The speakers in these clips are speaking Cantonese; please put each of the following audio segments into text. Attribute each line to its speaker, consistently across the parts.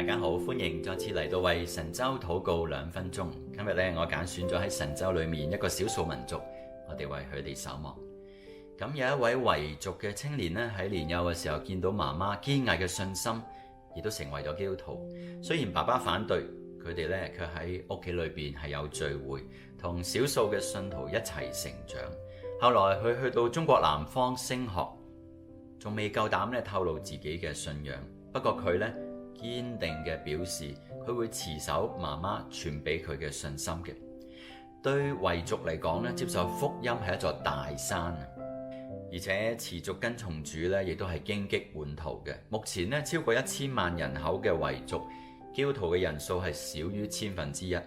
Speaker 1: 家好，歡迎再次嚟到為神州禱告2分鐘。今日我揀選咗喺神州裏面一個少數民族，我哋為佢哋守望。咁有一位維族嘅青年喺年幼嘅時候見到媽媽堅毅嘅信心，亦都成為咗基督徒。雖然爸爸反對，佢哋卻喺屋企裏邊係有聚會，同少數嘅信徒一齊成長。後來佢去到中國南方升學，仲未夠膽透露自己嘅信仰。不過佢堅定嘅表示，佢會持守媽媽傳俾佢嘅信心嘅。對維族嚟講接受福音係一座大山，而且持續跟從主亦都係荊棘滿途嘅。目前超過1000萬人口嘅維族基督徒嘅人數係少於1/1000。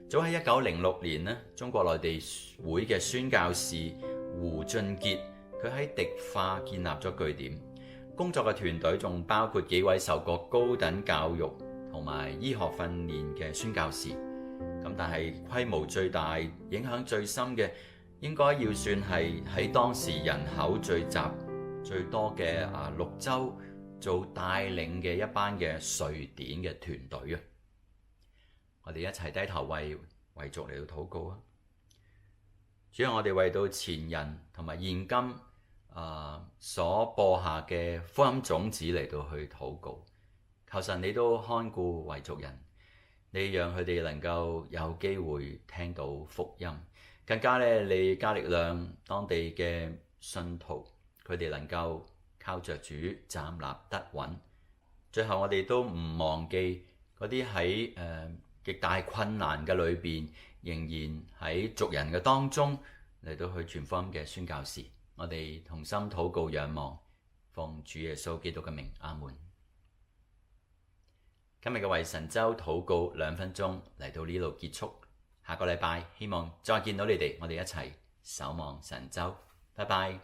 Speaker 1: 早喺1906年中國內地會嘅宣教士胡俊傑，佢喺迪化建立咗據點。工作嘅團隊仲包括幾位受過高等教育同埋醫學訓練嘅宣教士。但係規模最大、影響最深嘅，應該要算係喺當時人口聚集最多嘅綠洲做帶領嘅一班嘅瑞典嘅團隊啊！我哋一齊低頭為維族嚟到禱告啊！主要我哋為到前人同埋現今所播下嘅福音種子嚟到去禱告，求神你都看顧維族人，你讓佢哋能夠有機會聽到福音，更加你加力量當地嘅信徒，佢哋能夠靠着主站立得穩。最後我哋都唔忘記嗰啲喺極大困難嘅裏邊，仍然喺族人嘅當中嚟到去傳福音嘅宣教士。我哋同心禱告仰望，奉主耶穌基督嘅名，阿門。今日嘅為神州禱告2分鐘嚟到呢度結束，下個禮拜希望再見到你哋，我哋一齊守望神州，拜拜。